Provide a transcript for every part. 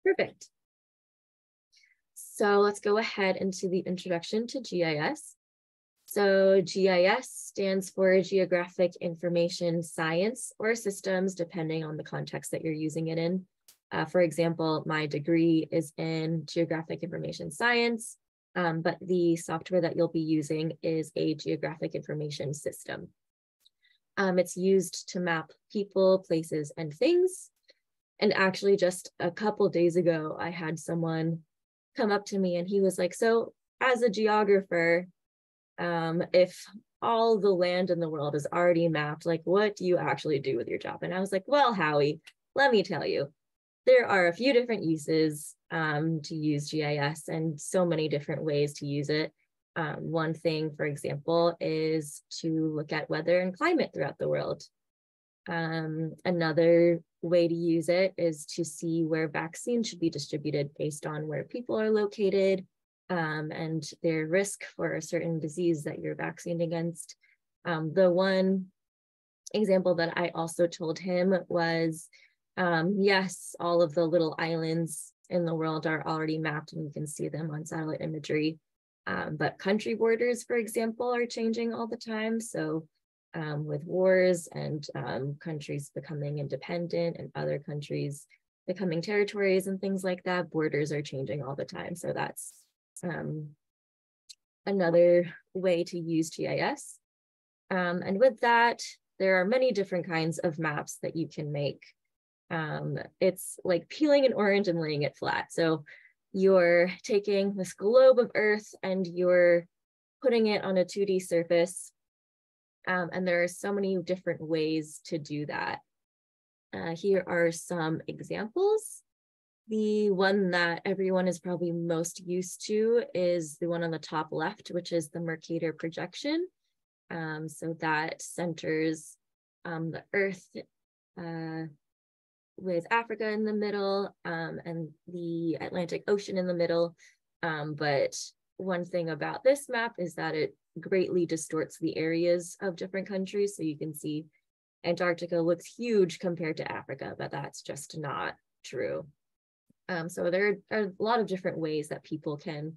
Perfect. So let's go ahead into the introduction to GIS. So GIS stands for Geographic Information Science or Systems, depending on the context that you're using it in. For example, my degree is in Geographic Information Science, but the software that you'll be using is a Geographic Information System. It's used to map people, places, and things. And actually just a couple days ago, I had someone come up to me and he was like, so as a geographer, if all the land in the world is already mapped, like what do you actually do with your job? And I was like, well, Howie, let me tell you, there are a few different uses to use GIS and so many different ways to use it. One thing, for example, is to look at weather and climate throughout the world. Another way to use it is to see where vaccines should be distributed based on where people are located and their risk for a certain disease that you're vaccinated against. The one example that I also told him was, yes, all of the little islands in the world are already mapped and you can see them on satellite imagery. But country borders, for example, are changing all the time. So with wars and countries becoming independent and other countries becoming territories and things like that, borders are changing all the time. So that's another way to use GIS. And with that, there are many different kinds of maps that you can make. It's like peeling an orange and laying it flat. So you're taking this globe of Earth and you're putting it on a 2D surface. And there are so many different ways to do that. Here are some examples. The one that everyone is probably most used to is the one on the top left, which is the Mercator projection. So that centers the Earth with Africa in the middle and the Atlantic Ocean in the middle. But one thing about this map is that it greatly distorts the areas of different countries. So you can see Antarctica looks huge compared to Africa, but that's just not true. So there are a lot of different ways that people can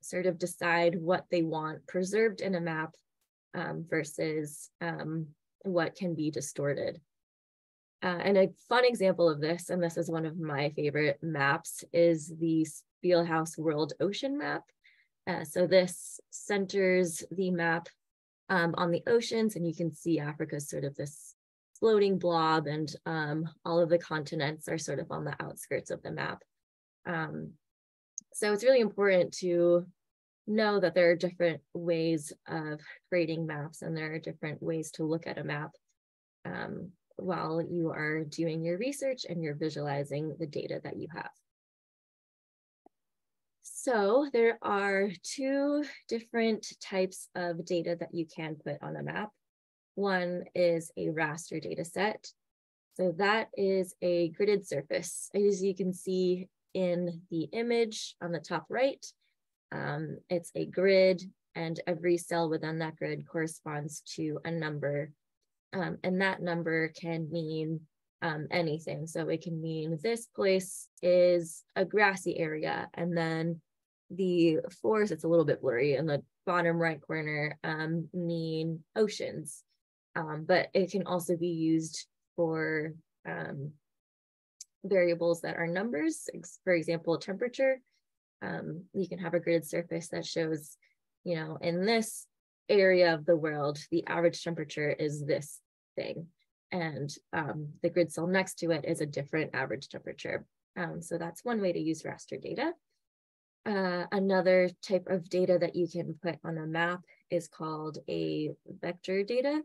sort of decide what they want preserved in a map versus what can be distorted. And a fun example of this, and this is one of my favorite maps, is the Spielhaus World Ocean Map. So this centers the map on the oceans, and you can see Africa is sort of this floating blob, and all of the continents are sort of on the outskirts of the map. So it's really important to know that there are different ways of creating maps, and there are different ways to look at a map while you are doing your research and you're visualizing the data that you have. So there are two different types of data that you can put on a map. One is a raster data set. So that is a gridded surface. As you can see in the image on the top right, it's a grid, and every cell within that grid corresponds to a number. And that number can mean anything. So it can mean this place is a grassy area, and then the fours, it's a little bit blurry, in the bottom right corner mean oceans. But it can also be used for variables that are numbers. For example, temperature. You can have a gridded surface that shows, you know, in this area of the world, the average temperature is this thing. And the grid cell next to it is a different average temperature. So that's one way to use raster data. Another type of data that you can put on a map is called a vector data.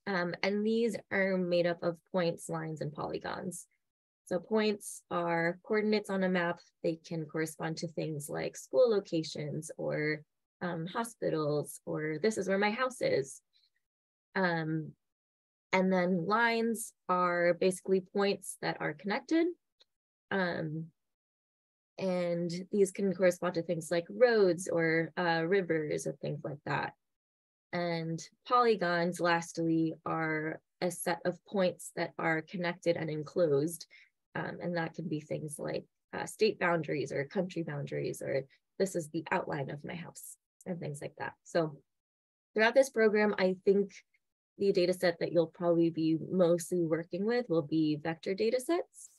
And these are made up of points, lines, and polygons. So points are coordinates on a map. They can correspond to things like school locations or hospitals, or this is where my house is. And then lines are basically points that are connected. And these can correspond to things like roads or rivers or things like that. And polygons, lastly, are a set of points that are connected and enclosed. And that can be things like state boundaries or country boundaries, or this is the outline of my house and things like that. So throughout this program, I think the data set that you'll probably be mostly working with will be vector data sets.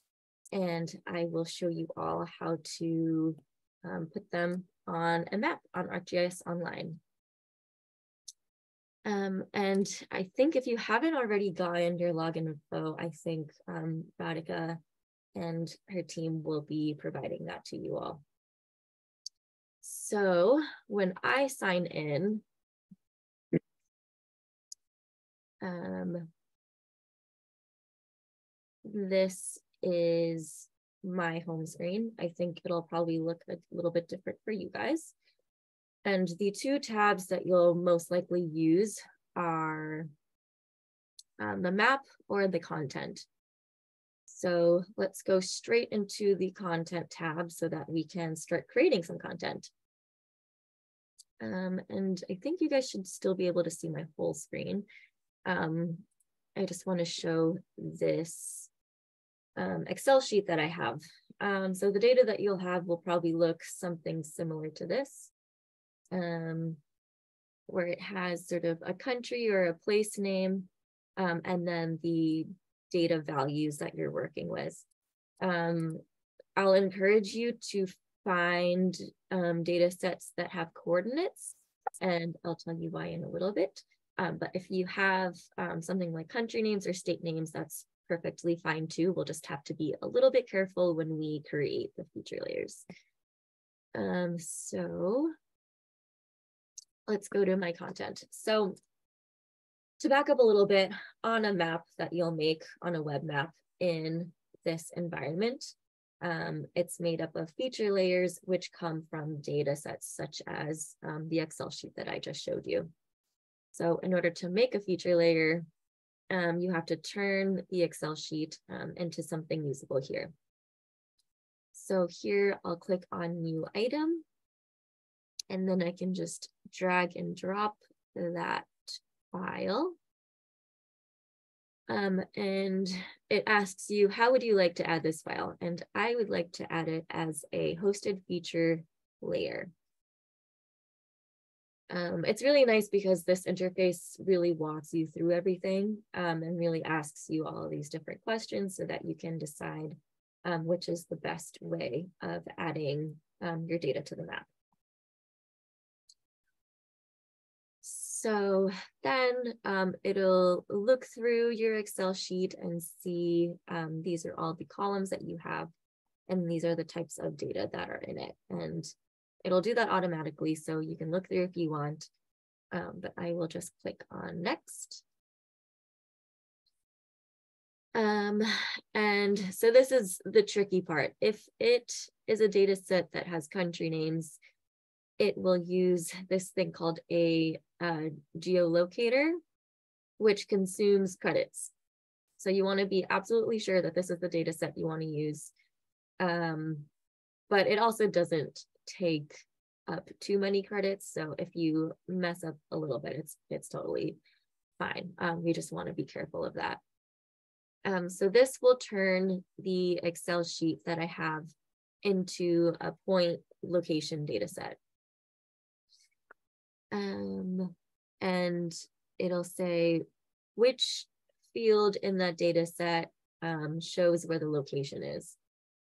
And I will show you all how to put them on a map on Arc-Gis Online. And I think if you haven't already gotten your login info, I think Radhika and her team will be providing that to you all. So when I sign in, this is my home screen. I think it'll probably look a little bit different for you guys. And the two tabs that you'll most likely use are the map or the content. So let's go straight into the content tab so that we can start creating some content. And I think you guys should still be able to see my full screen. I just want to show this Excel sheet that I have. So the data that you'll have will probably look something similar to this, where it has sort of a country or a place name, and then the data values that you're working with. I'll encourage you to find data sets that have coordinates, and I'll tell you why in a little bit. But if you have something like country names or state names, that's perfectly fine too. We'll just have to be a little bit careful when we create the feature layers. So let's go to my content. So to back up a little bit, on a map that you'll make on a web map in this environment, it's made up of feature layers which come from data sets such as the Excel sheet that I just showed you. So in order to make a feature layer, you have to turn the Excel sheet into something usable here. So here I'll click on new item, and then I can just drag and drop that file. And it asks you, how would you like to add this file? And I would like to add it as a hosted feature layer. It's really nice because this interface really walks you through everything and really asks you all of these different questions so that you can decide which is the best way of adding your data to the map. So then it'll look through your Excel sheet and see these are all the columns that you have, and these are the types of data that are in it. And it'll do that automatically, so you can look through if you want, but I will just click on next. And so this is the tricky part. If it is a data set that has country names, it will use this thing called a geolocator, which consumes credits. So you want to be absolutely sure that this is the data set you want to use. But it also doesn't take up too many credits. So if you mess up a little bit, it's totally fine. We just want to be careful of that. So this will turn the Excel sheet that I have into a point location data set. And it'll say which field in that data set shows where the location is.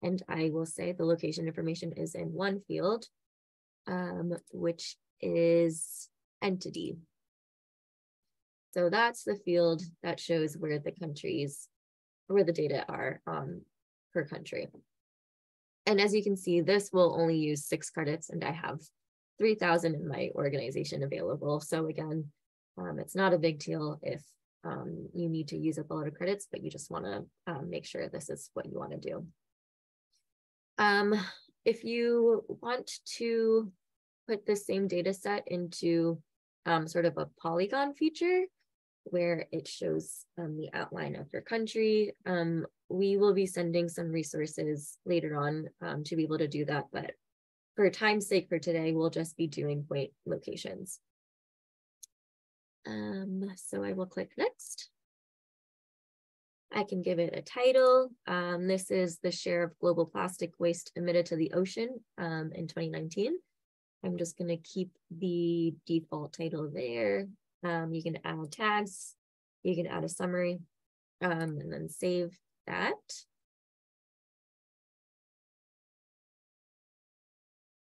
And I will say the location information is in one field, which is entity. So that's the field that shows where the countries, where the data are per country. And as you can see, this will only use 6 credits, and I have 3,000 in my organization available. So again, it's not a big deal if you need to use up a lot of credits, but you just want to make sure this is what you want to do. If you want to put the same data set into sort of a polygon feature where it shows the outline of your country, we will be sending some resources later on to be able to do that. But for time's sake for today, we'll just be doing point locations. So I will click next. I can give it a title. This is the share of global plastic waste emitted to the ocean in 2019. I'm just going to keep the default title there. You can add tags, you can add a summary, and then save that.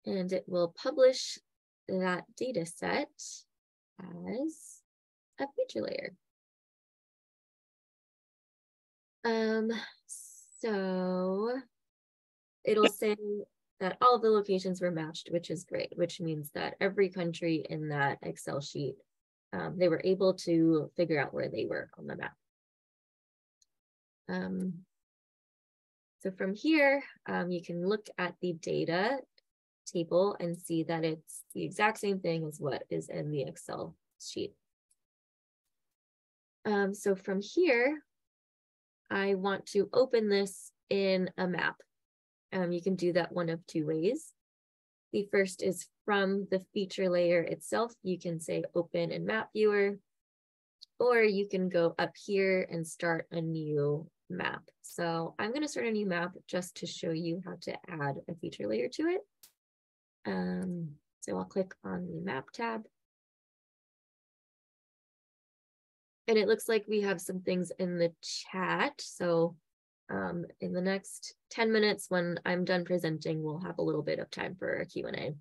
And it will publish that data set as a feature layer. So it'll say that all of the locations were matched, which is great, which means that every country in that Excel sheet, they were able to figure out where they were on the map. So from here, you can look at the data table and see that it's the exact same thing as what is in the Excel sheet. So from here, I want to open this in a map. You can do that one of two ways. The first is from the feature layer itself. You can say open in map viewer, or you can go up here and start a new map. So I'm going to start a new map just to show you how to add a feature layer to it. So I'll click on the map tab. And it looks like we have some things in the chat. So in the next 10 minutes, when I'm done presenting, we'll have a little bit of time for a Q&A.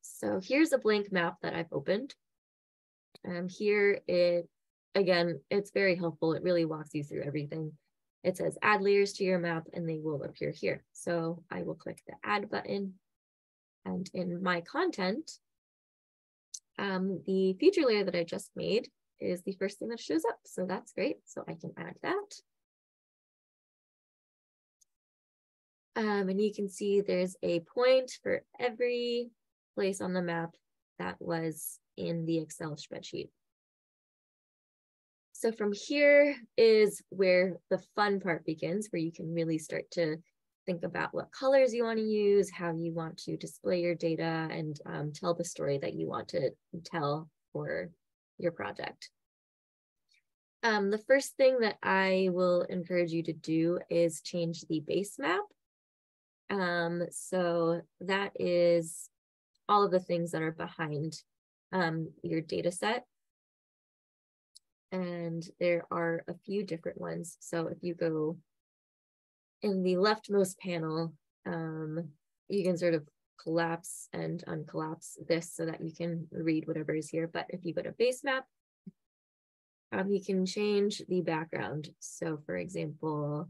So here's a blank map that I've opened. Here again, it's very helpful. It really walks you through everything. It says add layers to your map and they will appear here. So I will click the add button, and in my content, the feature layer that I just made is the first thing that shows up. So that's great. So I can add that. And you can see there's a point for every place on the map that was in the Excel spreadsheet. So from here is where the fun part begins, where you can really start to think about what colors you want to use, how you want to display your data, and tell the story that you want to tell for your project. The first thing that I will encourage you to do is change the base map. So that is all of the things that are behind your data set. And there are a few different ones. So if you go in the leftmost panel, you can sort of collapse and uncollapse this so that you can read whatever is here. But if you go to base map, you can change the background. So for example,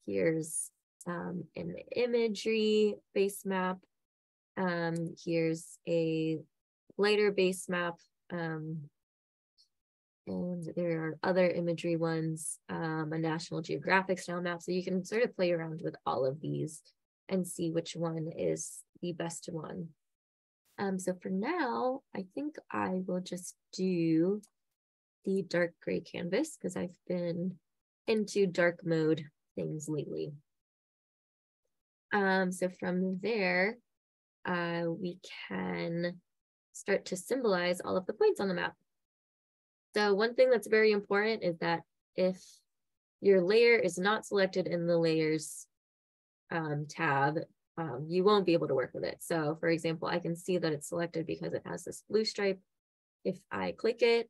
here's an imagery base map. Here's a lighter base map. And there are other imagery ones, a National Geographic style map. So you can sort of play around with all of these and see which one is the best one. So for now, I think I will just do the dark gray canvas because I've been into dark mode things lately. So from there, we can start to symbolize all of the points on the map. So one thing that's very important is that if your layer is not selected in the layers tab, you won't be able to work with it. So for example, I can see that it's selected because it has this blue stripe. If I click it,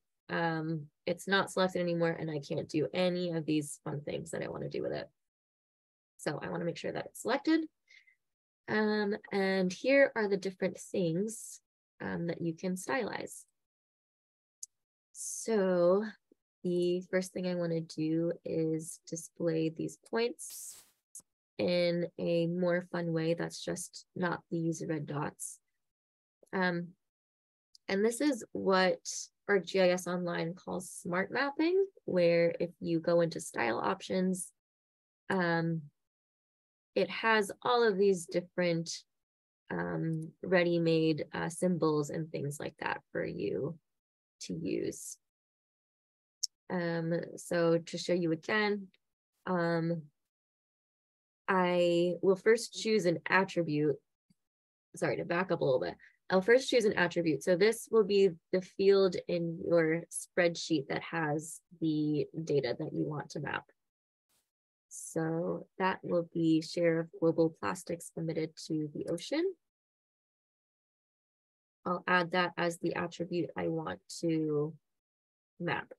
it's not selected anymore and I can't do any of these fun things that I want to do with it. So I want to make sure that it's selected. And here are the different things that you can stylize. So the first thing I want to do is display these points in a more fun way that's just not these red dots. And this is what ArcGIS Online calls smart mapping, where if you go into style options, it has all of these different ready-made symbols and things like that for you to use. So to show you again, I will first choose an attribute. Sorry, to back up a little bit. I'll first choose an attribute. So this will be the field in your spreadsheet that has the data that you want to map. So that will be share of global plastics emitted to the ocean. I'll add that as the attribute I want to map.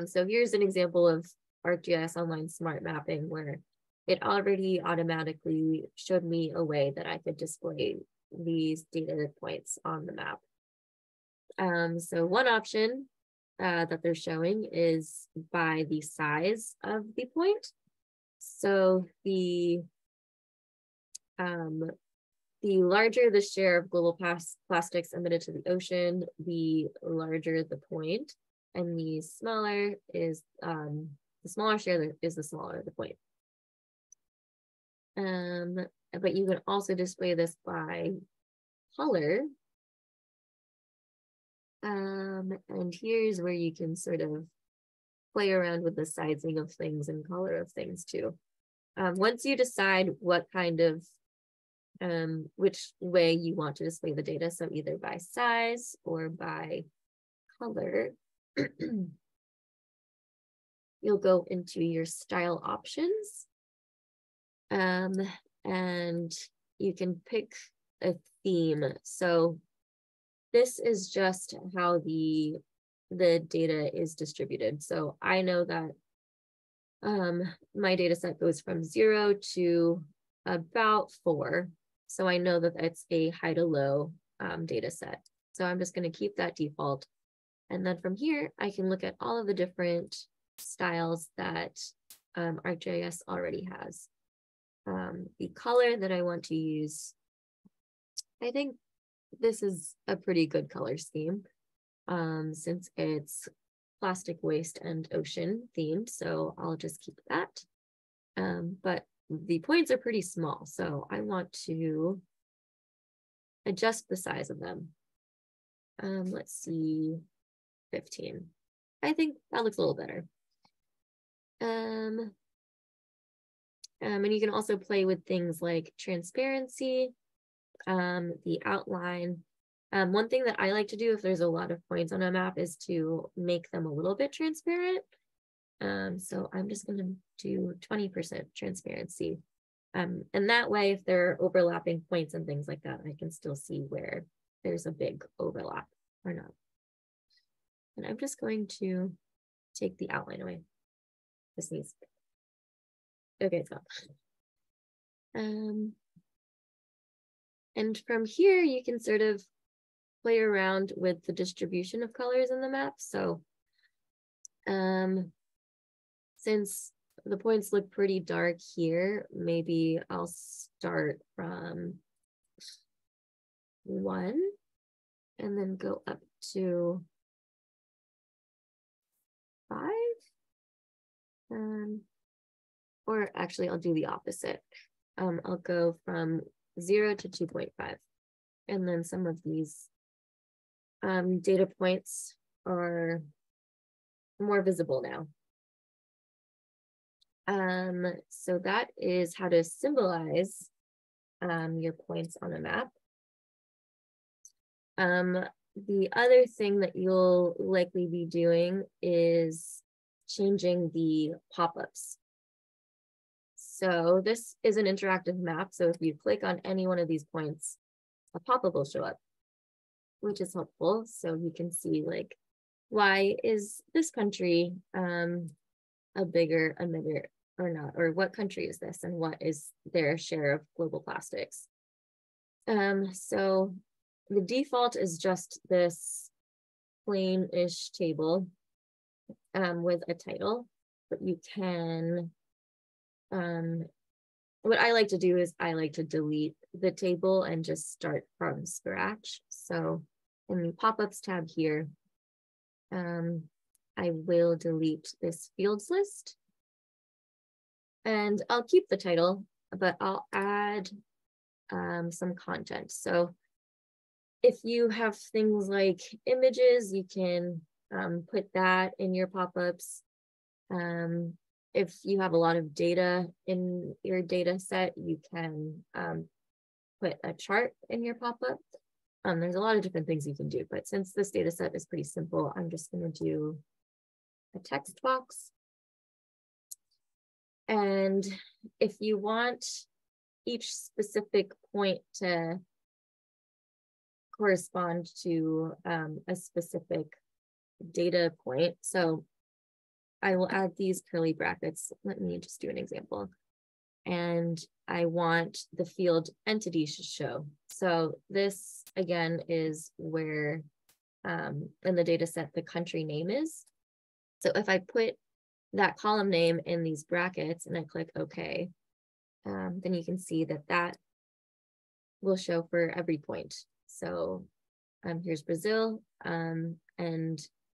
So here's an example of ArcGIS Online Smart Mapping where it already automatically showed me a way that I could display these data points on the map. So one option that they're showing is by the size of the point. So the larger the share of global plastics emitted to the ocean, the larger the point, and the smaller is the smaller share is the smaller the point. But you can also display this by color. And here's where you can sort of play around with the sizing of things and color of things too. Once you decide what kind of, which way you want to display the data, so either by size or by color, you'll go into your style options. And you can pick a theme. So this is just how the data is distributed. So I know that my data set goes from 0 to about 4. So I know that it's a high to low data set. So I'm just going to keep that default. And then from here, I can look at all of the different styles that ArcGIS already has. The color that I want to use, I think this is a pretty good color scheme since it's plastic waste and ocean themed, so I'll just keep that. But the points are pretty small, so I want to adjust the size of them. Let's see, 15. I think that looks a little better. And you can also play with things like transparency, the outline. One thing that I like to do if there's a lot of points on a map is to make them a little bit transparent. So I'm just going to do 20% transparency. And that way, if there are overlapping points and things like that, I can still see where there's a big overlap or not. And I'm just going to take the outline away. This needs. Okay, it's gone. And from here, you can sort of play around with the distribution of colors in the map. So since the points look pretty dark here, maybe I'll start from 1 and then go up to 5. Or actually, I'll do the opposite. I'll go from 0 to 2.5. And then some of these data points are more visible now. So that is how to symbolize your points on a map. The other thing that you'll likely be doing is changing the pop-ups. So this is an interactive map. So if you click on any one of these points, a pop-up will show up, which is helpful. So you can see like, why is this country a bigger emitter or not? Or what country is this and what is their share of global plastics? So the default is just this plain-ish table with a title, but you can, what I like to do is I like to delete the table and just start from scratch. So in the pop-ups tab here, I will delete this fields list and I'll keep the title, but I'll add some content. So if you have things like images, you can put that in your pop-ups. If you have a lot of data in your data set, you can put a chart in your pop-up. There's a lot of different things you can do, but since this data set is pretty simple, I'm just going to do a text box. And if you want each specific point to correspond to a specific data point, so I will add these curly brackets. Let me just do an example. And I want the field entity to show. So this again is where in the data set the country name is. So if I put that column name in these brackets and I click OK, then you can see that that will show for every point. So here's Brazil, and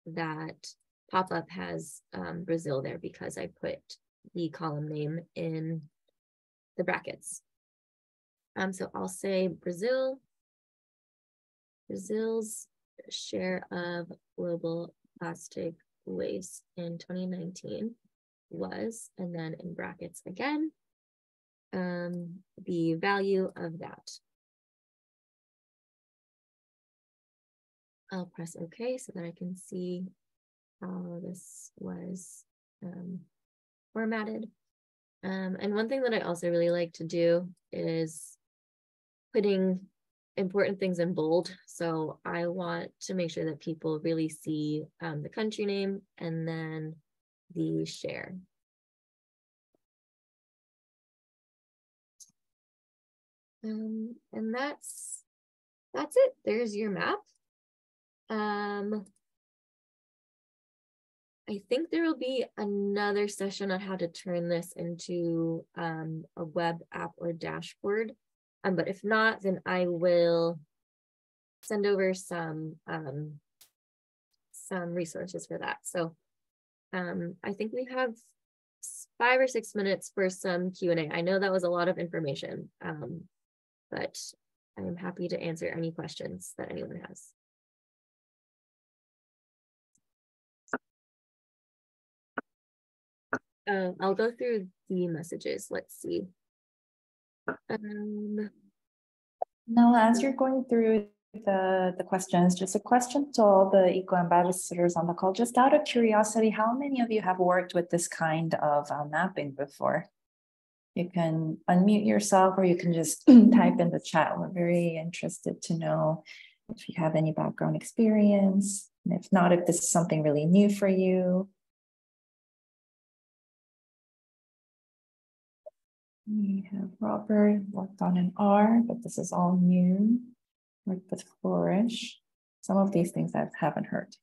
that pop-up has Brazil there because I put the column name in the brackets. So I'll say Brazil's share of global plastic waste in 2019 was, and then in brackets again, the value of that. I'll press OK so that I can see how this was formatted. And one thing that I also really like to do is putting important things in bold. So I want to make sure that people really see the country name and then the share. And that's it. There's your map. I think there will be another session on how to turn this into a web app or dashboard. But if not, then I will send over some resources for that. So I think we have 5 or 6 minutes for some Q&A. I know that was a lot of information, but I'm happy to answer any questions that anyone has. I'll go through the messages. Let's see. Now, as you're going through the questions, just a question to all the eco ambassadors on the call, just out of curiosity, how many of you have worked with this kind of mapping before? You can unmute yourself or you can just type in the chat. We're very interested to know if you have any background experience, and if not, if this is something really new for you. We have Robert worked on an R, but this is all new. Worked with Flourish. Some of these things I haven't heard,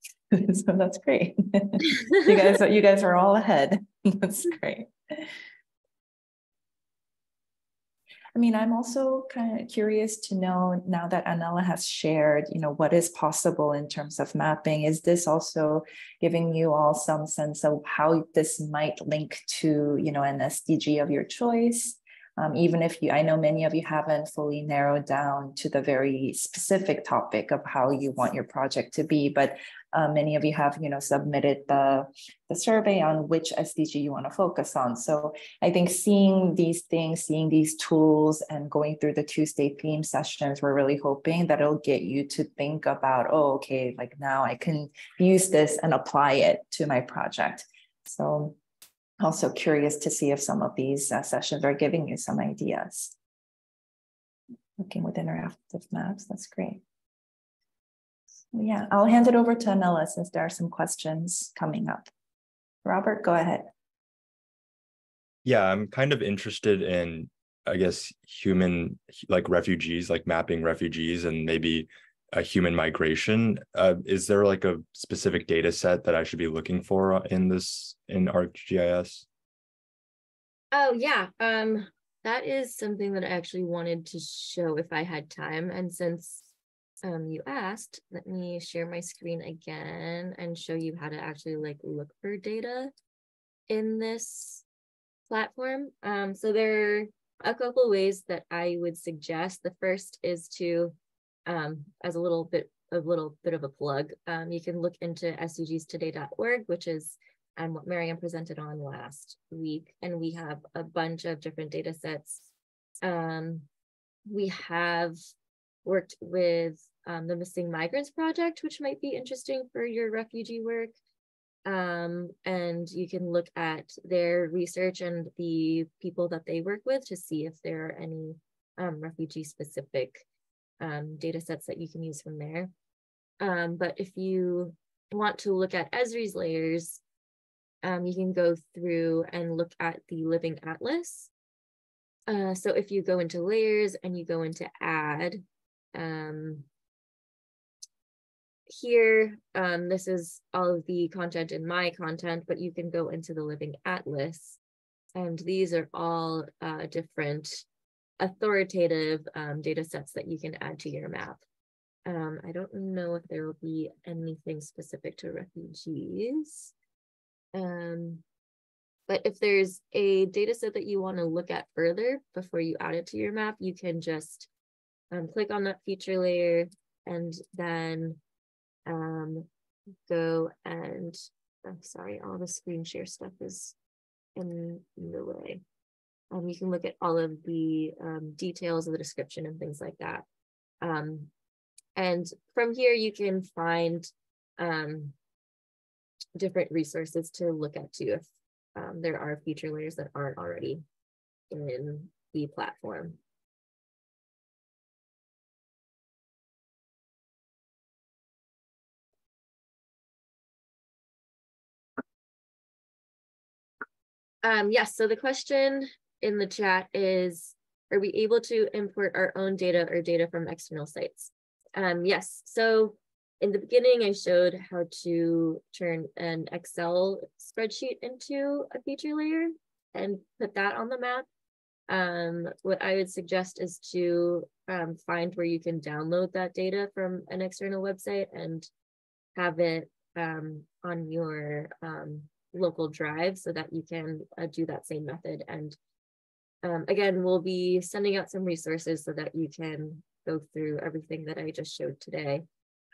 so that's great. you guys are all ahead. That's great. I mean, I'm also kind of curious to know now that Anela has shared, what is possible in terms of mapping. Is this also giving you all some sense of how this might link to, an SDG of your choice? Even if I know many of you haven't fully narrowed down to the very specific topic of how you want your project to be, but many of you have, submitted the survey on which SDG you want to focus on. So I think seeing these things, seeing these tools and going through the Tuesday theme sessions, we're really hoping that it'll get you to think about, oh, okay, like now I can use this and apply it to my project. So also curious to see if some of these sessions are giving you some ideas. Working with interactive maps, that's great. So yeah, I'll hand it over to Anela since there are some questions coming up. Robert, go ahead. Yeah, I'm kind of interested in, I guess, human, like refugees, like mapping refugees and maybe a human migration. Is there like a specific data set that I should be looking for in Arc-Gis? Oh yeah, that is something that I actually wanted to show if I had time. And since you asked, let me share my screen again and show you how to actually look for data in this platform. So there are a couple ways that I would suggest. The first is to as a little bit of a plug, you can look into sdgstoday.org, which is what Marianne presented on last week, and we have a bunch of different data sets. We have worked with the Missing Migrants Project, which might be interesting for your refugee work. And you can look at their research and the people that they work with to see if there are any refugee specific data sets that you can use from there. But if you want to look at Esri's layers, you can go through and look at the Living Atlas. So if you go into layers and you go into add, here, this is all of the content in my content, but you can go into the Living Atlas, and these are all different authoritative data sets that you can add to your map. I don't know if there will be anything specific to refugees. But if there's a data set that you want to look at further before you add it to your map, you can just click on that feature layer and then go and, I'm sorry, all the screen share stuff is in the way. You can look at all of the details of the description and things like that. And from here, you can find different resources to look at too, if there are feature layers that aren't already in the platform. Yes, so the question in the chat is, are we able to import our own data or data from external sites? Yes, so in the beginning, I showed how to turn an Excel spreadsheet into a feature layer and put that on the map. What I would suggest is to find where you can download that data from an external website and have it on your local drive so that you can do that same method. And again, we'll be sending out some resources so that you can go through everything that I just showed today.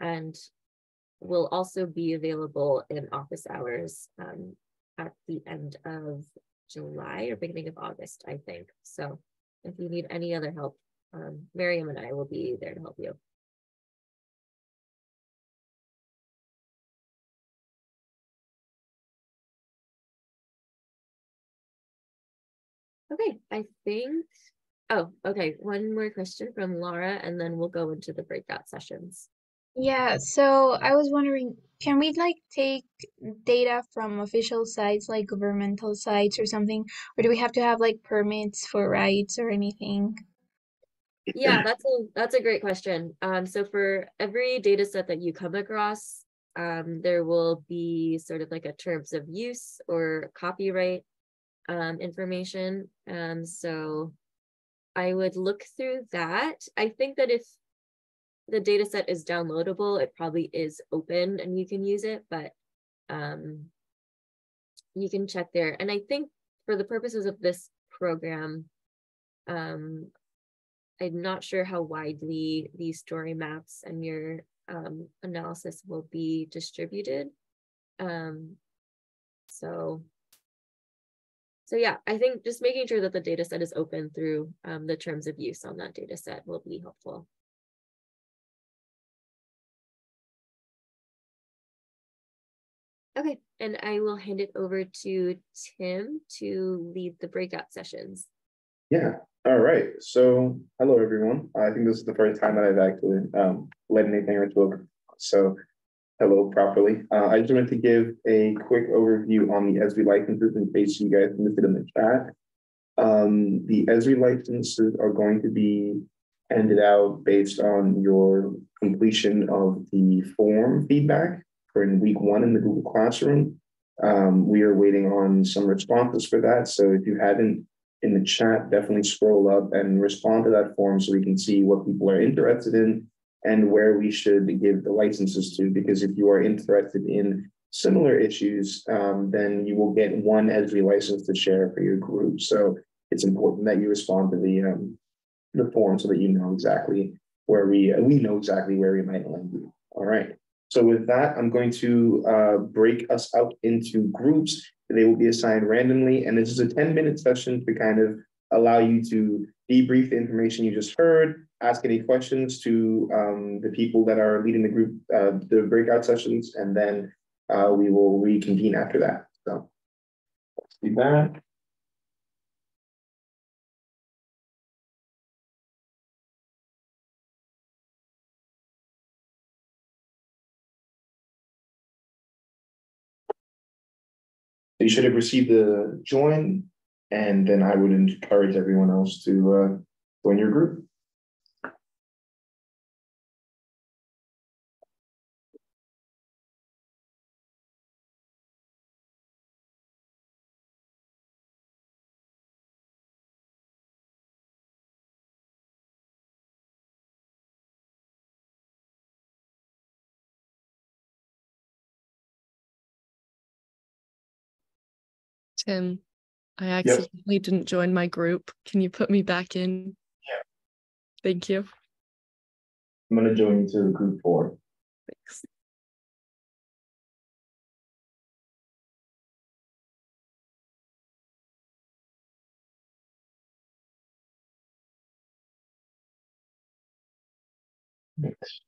And will also be available in office hours at the end of July or beginning of August, I think. So if you need any other help, Miriam and I will be there to help you. Okay, I think, oh, okay, one more question from Laura, and then we'll go into the breakout sessions. Yeah, so I was wondering, can we like take data from official sites like governmental sites or something, or do we have to have like permits for rights or anything? Yeah, that's a great question. So for every data set that you come across, there will be sort of like a terms of use or copyright information. So I would look through that. I think that if the data set is downloadable, it probably is open and you can use it, but you can check there. And I think for the purposes of this program, I'm not sure how widely these story maps and your analysis will be distributed. So yeah, I think just making sure that the data set is open through the terms of use on that data set will be helpful. Okay, and I will hand it over to Tim to lead the breakout sessions. Yeah, all right. So hello, everyone. I think this is the first time that I've actually led anything or spoken. So hello properly. I just wanted to give a quick overview on the Esri licenses in case you guys missed it in the chat. The Esri licenses are going to be handed out based on your completion of the form feedback for in week 1 in the Google Classroom. We are waiting on some responses for that. So if you haven't in the chat, definitely scroll up and respond to that form so we can see what people are interested in and where we should give the licenses to. Because if you are interested in similar issues, then you will get one Esri license to share for your group. So it's important that you respond to the form so that you know exactly where we know exactly where we might land you. All right. So with that, I'm going to break us out into groups. They will be assigned randomly, and this is a 10-minute session to kind of allow you to debrief the information you just heard, ask any questions to the people that are leading the group, the breakout sessions, and then we will reconvene after that. So let's do that. You should have received the join, and then I would encourage everyone else to join your group. Tim, I accidentally didn't join my group. Can you put me back in? Yeah. Thank you. I'm going to join you to group 4. Thanks. Thanks.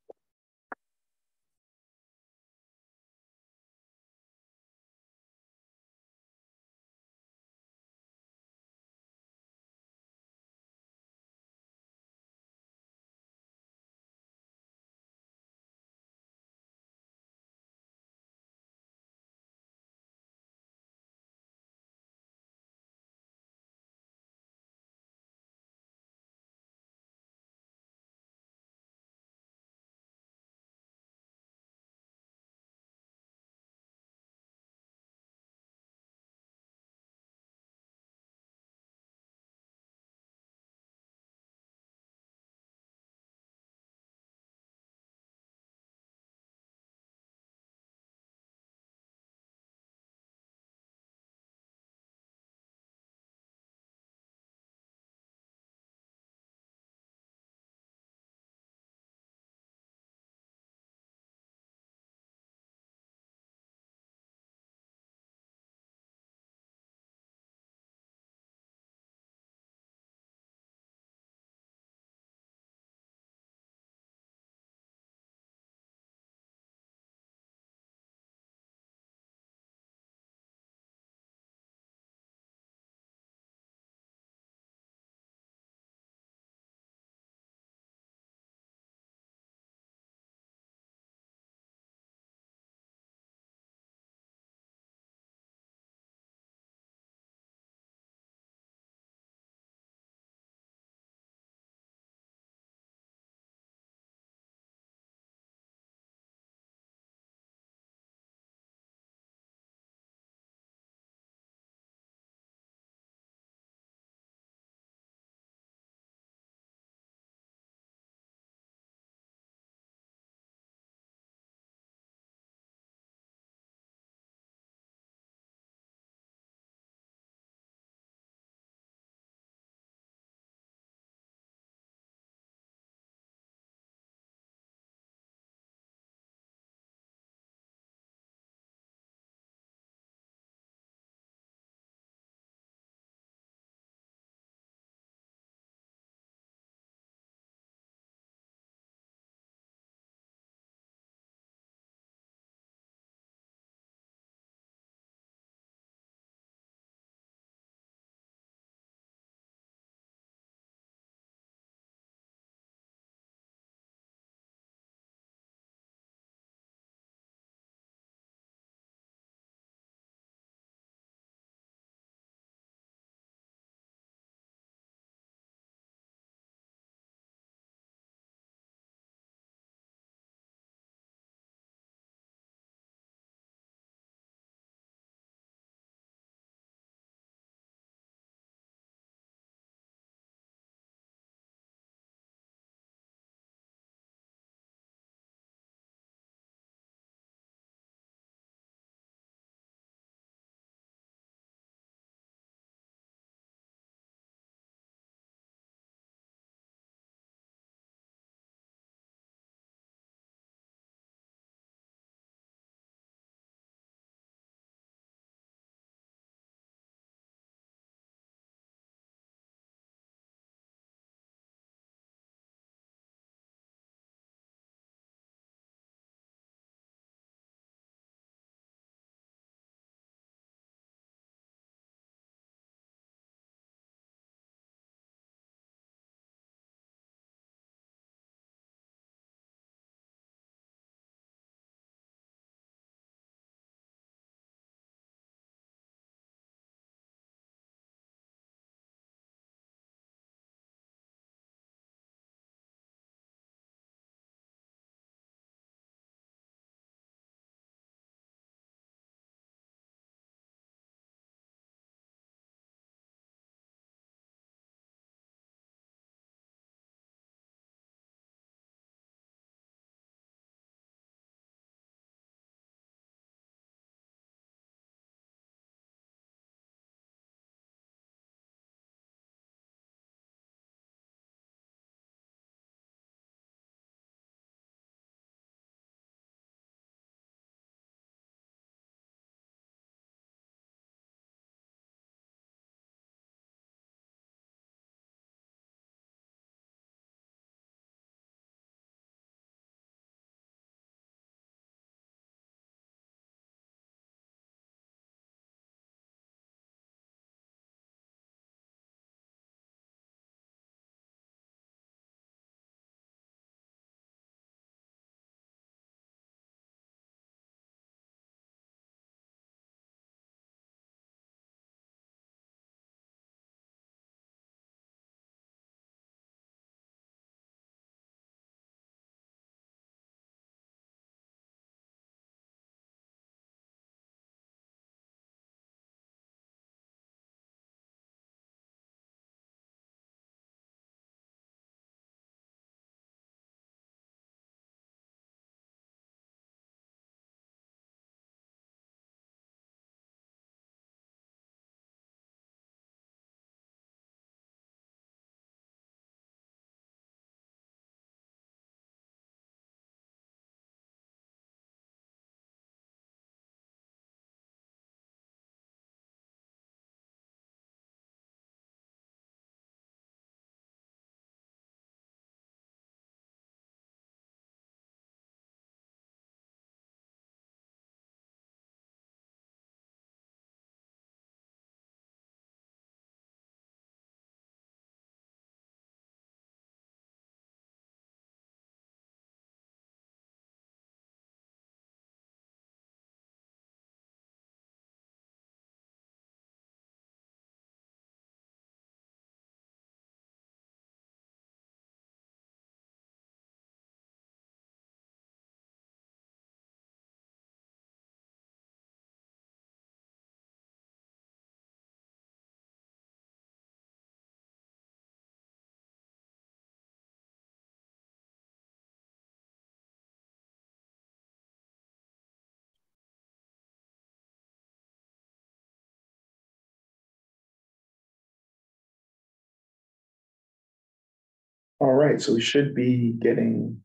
All right, so we should be getting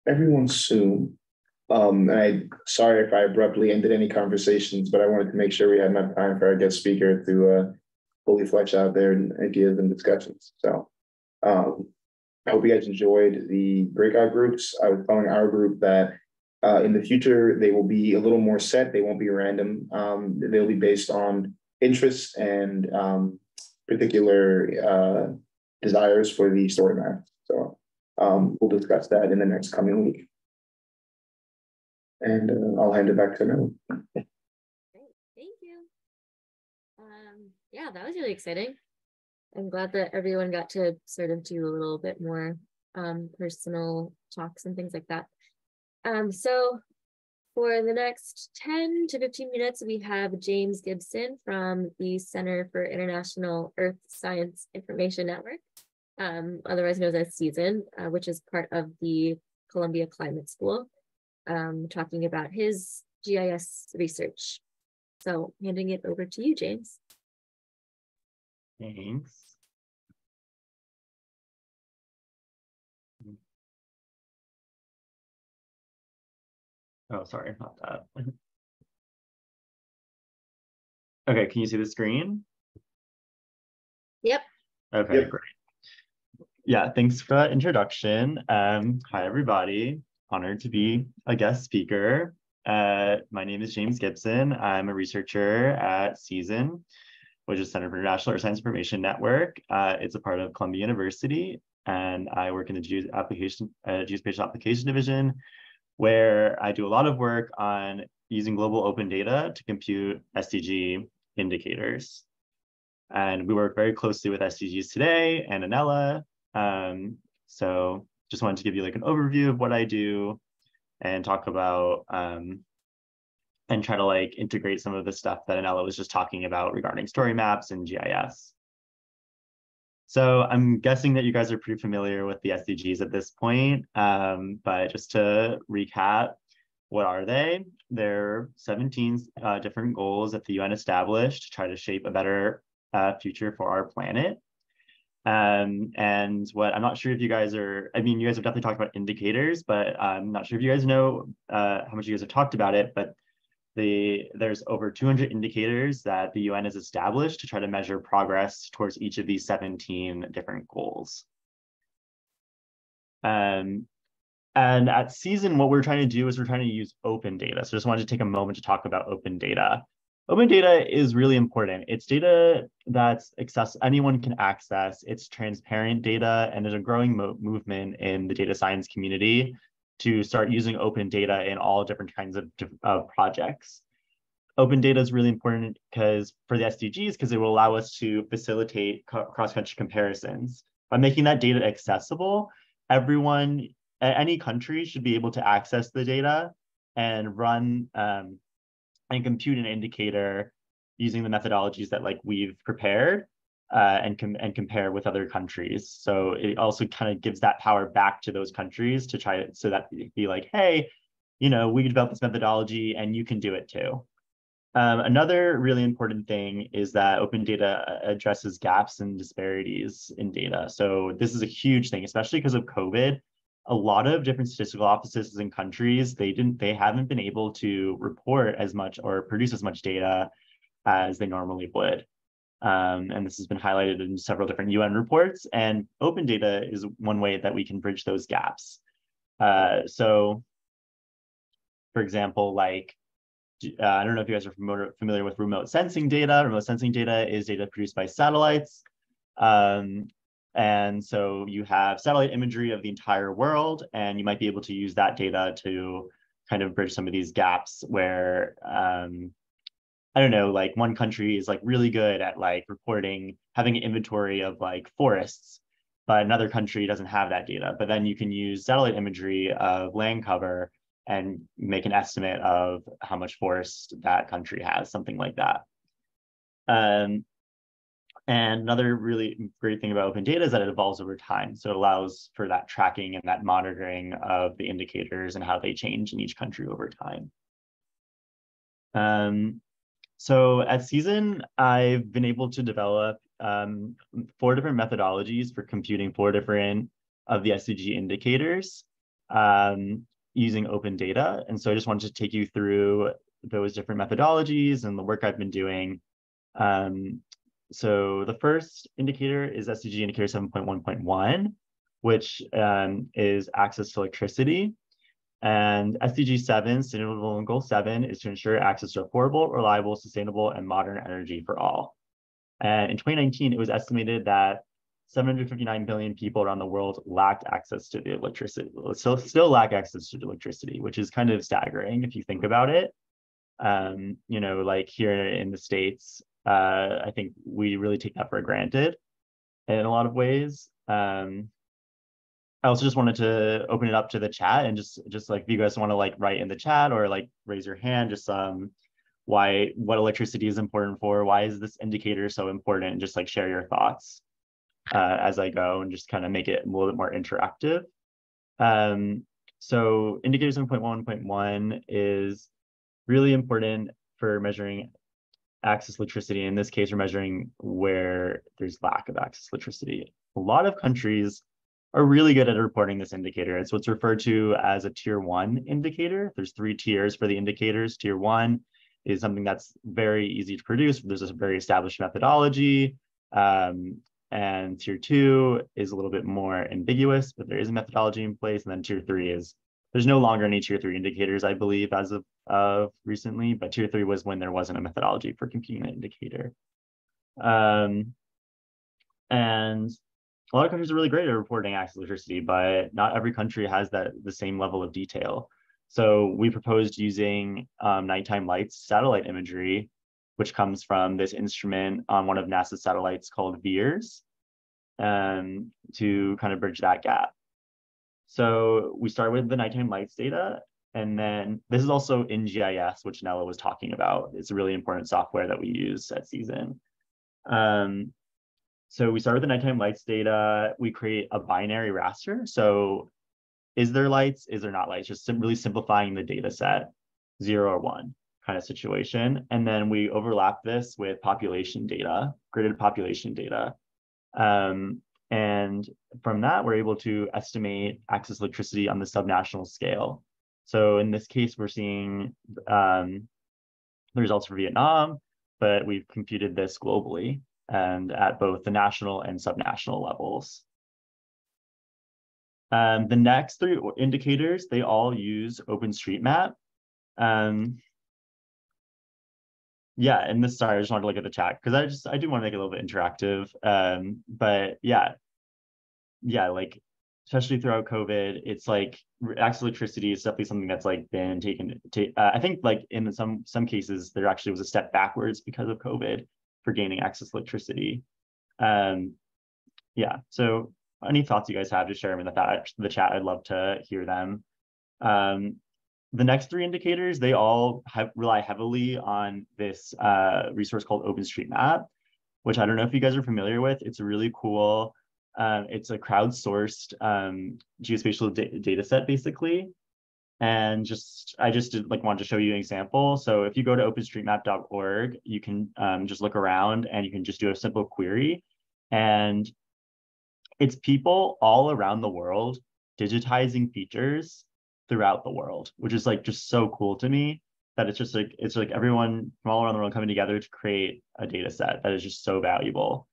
everyone soon. Sorry if I abruptly ended any conversations, but I wanted to make sure we had enough time for our guest speaker to fully flesh out their ideas and discussions. So I hope you guys enjoyed the breakout groups. I was telling our group that in the future, they will be a little more set. They won't be random. They'll be based on interests and particular desires for the story map. So we'll discuss that in the next coming week. And I'll hand it back to Mel. Great, thank you. Yeah, that was really exciting. I'm glad that everyone got to sort of do a little bit more personal talks and things like that. So for the next 10 to 15 minutes, we have James Gibson from the Center for International Earth Science Information Network, otherwise known as CEASN, which is part of the Columbia Climate School, talking about his GIS research. So handing it over to you, James. Thanks. Oh, sorry, not that. Okay, can you see the screen? Yep. Okay, Yep. great. Yeah, thanks for that introduction. Hi, everybody. Honored to be a guest speaker. My name is James Gibson. I'm a researcher at CEASN, which is Center for International Earth Science Information Network. It's a part of Columbia University, and I work in the Geospatial Application Division, where I do a lot of work on using global open data to compute SDG indicators. And we work very closely with SDGs today and Anela. So just wanted to give you like an overview of what I do and talk about and try to like integrate some of the stuff that Anela was just talking about regarding story maps and GIS. So I'm guessing that you guys are pretty familiar with the SDGs at this point, but just to recap, what are they? They're 17 different goals that the UN established to try to shape a better future for our planet. And what I'm not sure if you guys are, I mean, you guys have definitely talked about indicators, but I'm not sure if you guys know how much you guys have talked about it, but there's over 200 indicators that the UN has established to try to measure progress towards each of these 17 different goals. And at CEASN, what we're trying to do is we're trying to use open data. So just wanted to take a moment to talk about open data. Open data is really important. It's data that's accessible, anyone can access. It's transparent data, and there's a growing movement in the data science community to start using open data in all different kinds of projects. Open data is really important because for the SDGs, because it will allow us to facilitate cross-country comparisons. By making that data accessible, everyone, any country should be able to access the data and run and compute an indicator using the methodologies that like we've prepared and compare with other countries. So it also kind of gives that power back to those countries to try it so that be like, hey, you know, we developed this methodology and you can do it too. Another really important thing is that open data addresses gaps and disparities in data. So this is a huge thing, especially because of COVID. A lot of different statistical offices in countries, they haven't been able to report as much or produce as much data as they normally would. And this has been highlighted in several different UN reports, and open data is one way that we can bridge those gaps. So for example, like, I don't know if you guys are familiar with remote sensing data. Remote sensing data is data produced by satellites. And so you have satellite imagery of the entire world, and you might be able to use that data to kind of bridge some of these gaps where, I don't know, like one country is like really good at like reporting, having an inventory of like forests, but another country doesn't have that data. But then you can use satellite imagery of land cover and make an estimate of how much forest that country has, something like that. And another really great thing about open data is that it evolves over time. So it allows for that tracking and that monitoring of the indicators and how they change in each country over time. So at CEASN, I've been able to develop 4 different methodologies for computing 4 different of the SDG indicators using open data. And so I just wanted to take you through those different methodologies and the work I've been doing. So the first indicator is SDG indicator 7.1.1, which is access to electricity. And SDG 7, Sustainable Goal 7, is to ensure access to affordable, reliable, sustainable, and modern energy for all. And in 2019, it was estimated that 759 billion people around the world lacked access to the electricity, still lack access to electricity, which is kind of staggering if you think about it. You know, like here in the States, I think we really take that for granted in a lot of ways. I also just wanted to open it up to the chat and just like if you guys want to like write in the chat or like raise your hand, just what electricity is important for, why is this indicator so important, and just like share your thoughts as I go and just kind of make it a little bit more interactive. So indicator 7.1.1 is really important for measuring access to electricity. In this case, we're measuring where there's lack of access to electricity. A lot of countries are really good at reporting this indicator. It's what's referred to as a tier 1 indicator. There's 3 tiers for the indicators. Tier 1 is something that's very easy to produce. There's a very established methodology. And tier 2 is a little bit more ambiguous, but there is a methodology in place. And then tier 3 is, there's no longer any tier 3 indicators, I believe, as of recently, but tier 3 was when there wasn't a methodology for computing an indicator. And a lot of countries are really great at reporting access to electricity, but not every country has the same level of detail. So we proposed using nighttime lights satellite imagery, which comes from this instrument on one of NASA's satellites called VEERS, to kind of bridge that gap. So we start with the nighttime lights data, and then this is also in GIS, which Nella was talking about. It's a really important software that we use at Season. So we start with the nighttime lights data. We create a binary raster. So is there lights? Is there not lights? Just really simplifying the data set, 0 or 1 kind of situation. And then we overlap this with population data, gridded population data. And from that, we're able to estimate access to electricity on the subnational scale. So in this case, we're seeing the results for Vietnam, but we've computed this globally and at both the national and subnational levels. The next 3 indicators, they all use OpenStreetMap. Yeah, and this, sorry, I just wanted to look at the chat because I do want to make it a little bit interactive. But yeah, like especially throughout COVID, it's like access to electricity is definitely something that's like been taken. I think like in some cases there actually was a step backwards because of COVID for gaining access to electricity. Yeah, so any thoughts you guys have, just share them in the chat. I'd love to hear them. The next 3 indicators, they all rely heavily on this resource called OpenStreetMap, which I don't know if you guys are familiar with. It's really cool. It's a crowdsourced geospatial data set, basically. And I just wanted to show you an example. So if you go to openstreetmap.org, you can just look around and you can just do a simple query. And it's people all around the world digitizing features throughout the world, which is like just so cool to me, that it's like everyone from all around the world coming together to create a data set that is just so valuable.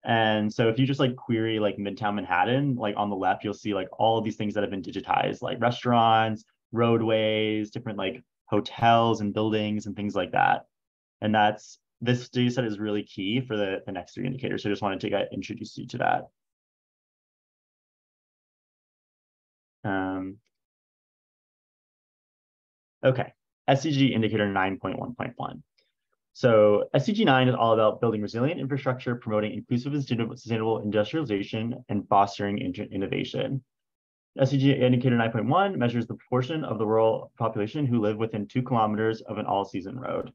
And so if you just like query like Midtown Manhattan, like on the left, you'll see like all of these things that have been digitized, like restaurants, roadways, different like hotels and buildings and things like that. And this data set is really key for the next 3 indicators. So I just wanted to introduce you to that. Okay, SDG indicator 9.1.1. So SDG 9 is all about building resilient infrastructure, promoting inclusive and sustainable industrialization, and fostering innovation. SDG indicator 9.1 measures the proportion of the rural population who live within 2 kilometers of an all-season road.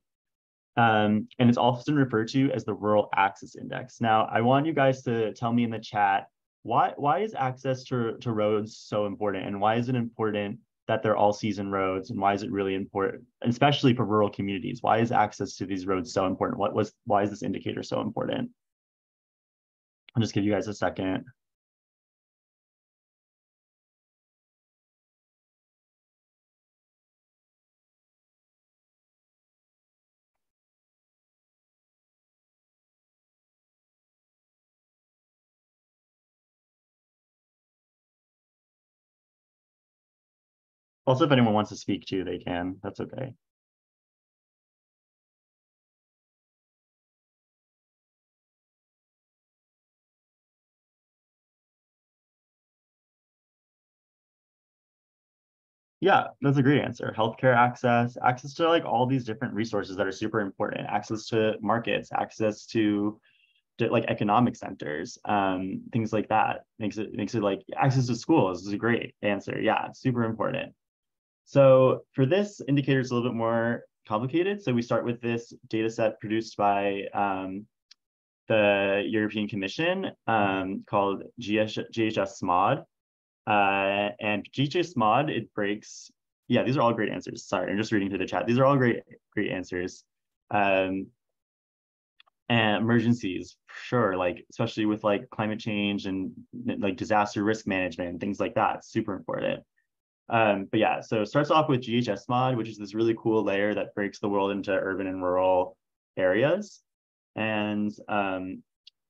And it's often referred to as the Rural Access Index. Now, I want you guys to tell me in the chat, why is access to roads so important? And why is it important that they're all-season roads? And why is it really important, especially for rural communities? Why is access to these roads so important? Why is this indicator so important? I'll just give you guys a second. Also, if anyone wants to speak too, they can. That's okay. Yeah, that's a great answer. Healthcare access to like all these different resources that are super important, access to markets, access to like economic centers, things like that. Makes it like access to schools is a great answer. Yeah, it's super important. So for this indicator, it's a little bit more complicated. So we start with this data set produced by the European Commission called GHS MOD. And GHS MOD, it breaks, yeah, these are all great answers. Sorry, I'm just reading through the chat. These are all great answers. And emergencies, sure, like especially with like climate change and like disaster risk management and things like that, super important. But yeah, so it starts off with GHS mod, which is this really cool layer that breaks the world into urban and rural areas. And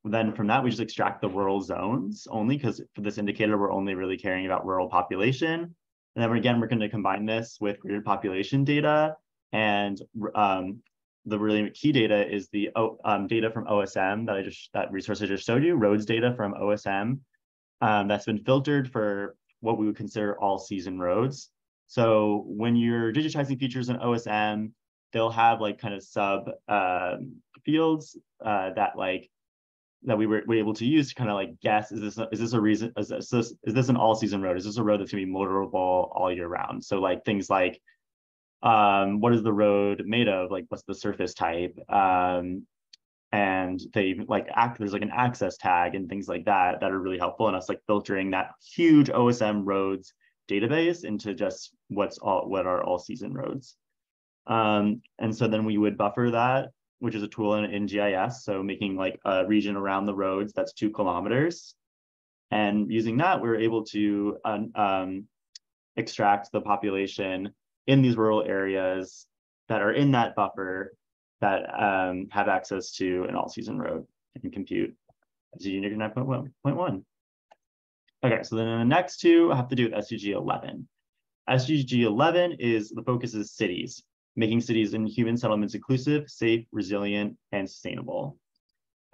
then from that, we just extract the rural zones only, because for this indicator, we're only really caring about rural population. And then again, we're going to combine this with grid population data. And the really key data is the data from OSM that resource I just showed you, roads data from OSM that's been filtered for what we would consider all season roads. So when you're digitizing features in OSM, they'll have like kind of sub fields that we were able to use to kind of like guess, is this an all season road? Is this a road that's gonna be motorable all year round? So like things like, what is the road made of? Like what's the surface type? And they like there's like an access tag and things like that that are really helpful in us like filtering that huge OSM roads database into just what are all season roads. And so then we would buffer that, which is a tool in GIS. So making like a region around the roads that's 2 kilometers. And using that, we're able to extract the population in these rural areas that are in that buffer that have access to an all-season road and compute SDG 9.1. Okay, so then the next two have to do with SDG 11. SDG 11 is the focus is cities, making cities and human settlements inclusive, safe, resilient, and sustainable.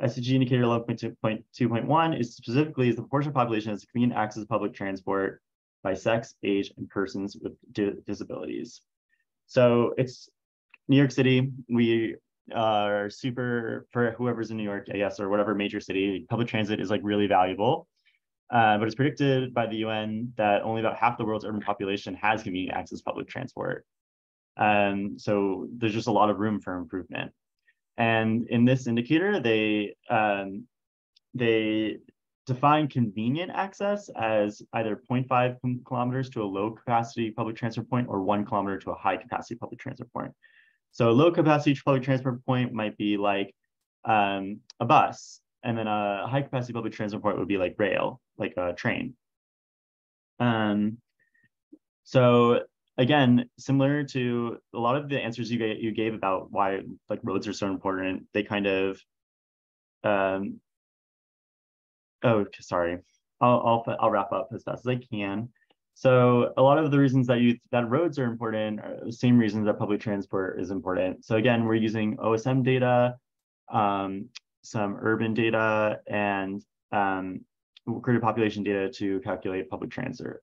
SDG indicator 11.2.1 is specifically the proportion of population that has convenient access to public transport by sex, age, and persons with disabilities. So it's New York City. We are super, for whoever's in New York, I guess, or whatever major city, public transit is like really valuable. But it's predicted by the UN that only about half the world's urban population has convenient access to public transport. So there's just a lot of room for improvement. And in this indicator, they define convenient access as either 0.5 kilometers to a low capacity public transport point or 1 kilometer to a high capacity public transport point. So a low capacity public transport point might be like a bus, and then a high capacity public transport point would be like rail, like a train. So again, similar to a lot of the answers you gave about why like roads are so important, they kind of oh, sorry. I'll wrap up as fast as I can. So a lot of the reasons that roads are important are the same reasons that public transport is important. So again, we're using OSM data, some urban data, and created population data to calculate public transit.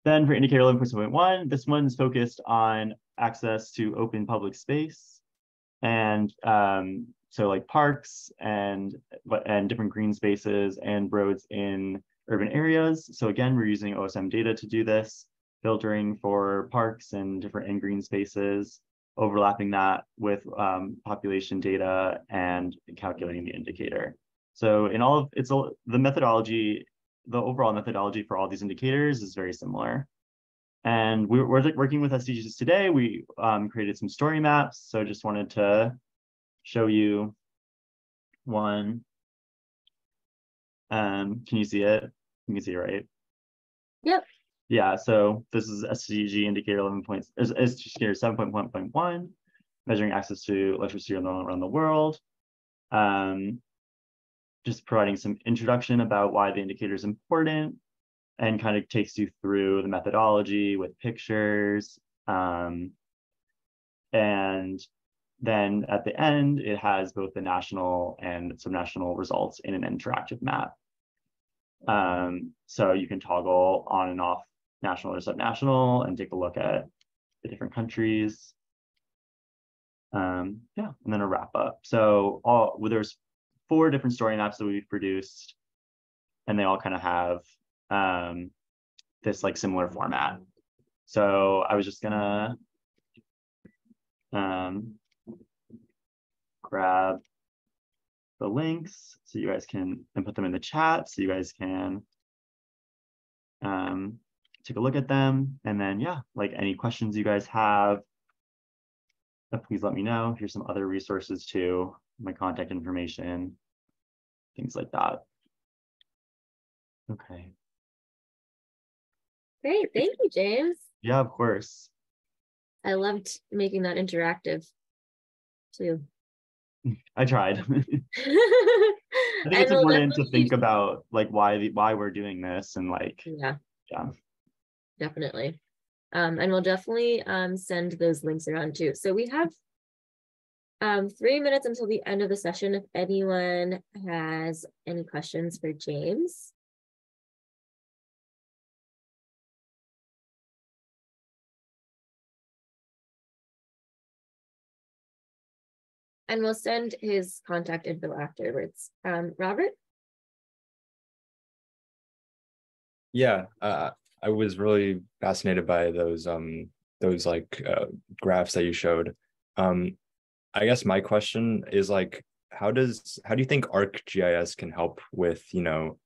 Then for indicator 11.1, this one is focused on access to open public space. And so like parks and different green spaces and roads in urban areas. So again, we're using OSM data to do this, filtering for parks and different green spaces, overlapping that with population data and calculating the indicator. So in all of the methodology, the overall methodology for all these indicators is very similar. And we're working with SDGs today. We created some story maps. So just wanted to show you one. Can you see it? You can see it, right? Yep. Yeah, so this is SDG indicator 7.1.1, measuring access to electricity around the world. Just providing some introduction about why the indicator is important. and kind of takes you through the methodology with pictures. And then at the end, it has both the national and subnational results in an interactive map. So you can toggle on and off national or subnational and take a look at the different countries. Yeah, and then a wrap up. So there's 4 different story maps that we've produced, and they all kind of have this like similar format. So I was just gonna grab the links so you guys can, and put them in the chat so you guys can take a look at them. And then, yeah, like any questions you guys have, please let me know. Here's some other resources too, my contact information, things like that. Okay. Great, thank you, James. Yeah, of course. I loved making that interactive too. I tried. I think it's we'll important to definitely think about like why we're doing this, and like yeah, definitely. And we'll definitely send those links around too. So we have 3 minutes until the end of the session. If anyone has any questions for James. And we'll send his contact info afterwards. Robert? Yeah, I was really fascinated by those like graphs that you showed. I guess my question is like, how do you think Arc-Gis can help with, data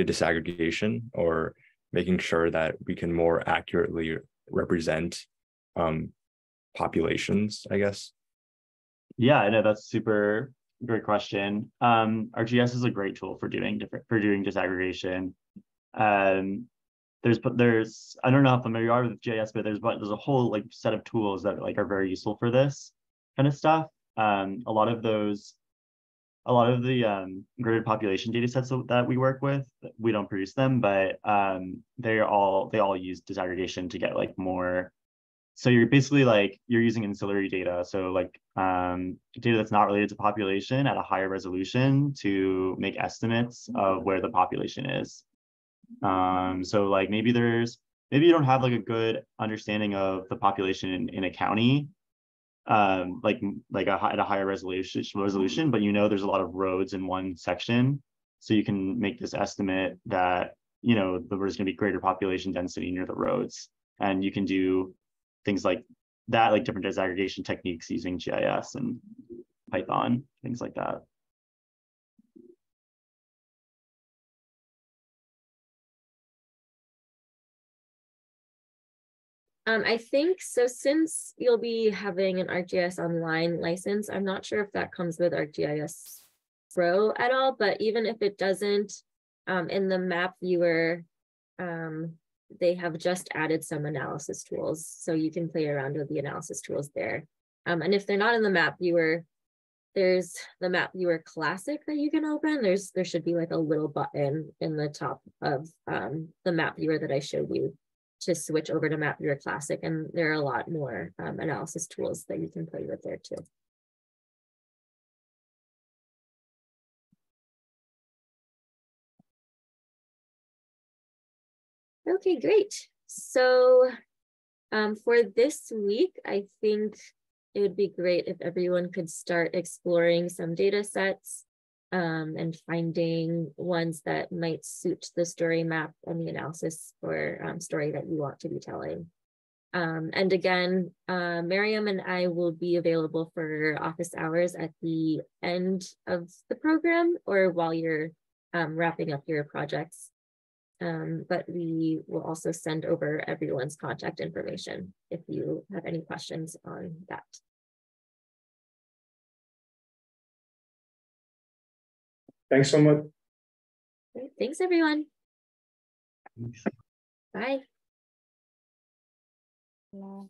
disaggregation, or making sure that we can more accurately represent populations, I guess? Yeah, I know, that's super great question. Arc-Gis is a great tool for doing disaggregation. There's I don't know how familiar you are with JS, but there's a whole like set of tools that like are very useful for this kind of stuff. A lot of the gridded population data sets that we work with, we don't produce them, but they all use disaggregation to get like more. So you're basically like you're using ancillary data, so like data that's not related to population at a higher resolution to make estimates of where the population is. So like maybe you don't have like a good understanding of the population in a county, at a higher resolution, but there's a lot of roads in one section, so you can make this estimate that there's going to be greater population density near the roads, and you can do things like that, like different disaggregation techniques using GIS and Python, things like that. I think so, since you'll be having an ArcGIS Online license, I'm not sure if that comes with ArcGIS Pro at all, but even if it doesn't, in the map viewer, they have just added some analysis tools, so you can play around with the analysis tools there. And if they're not in the map viewer, there's the map viewer classic that you can open. There should be like a little button in the top of the map viewer that I showed you to switch over to map viewer classic, and there are a lot more analysis tools that you can play with there too. Okay, great. So for this week, I think it would be great if everyone could start exploring some data sets and finding ones that might suit the story map and the analysis or story that you want to be telling. And again, Miriam and I will be available for office hours at the end of the program or while you're wrapping up your projects. But we will also send over everyone's contact information if you have any questions on that. Thanks so much. Great. Thanks, everyone. Thanks. Bye. Yeah.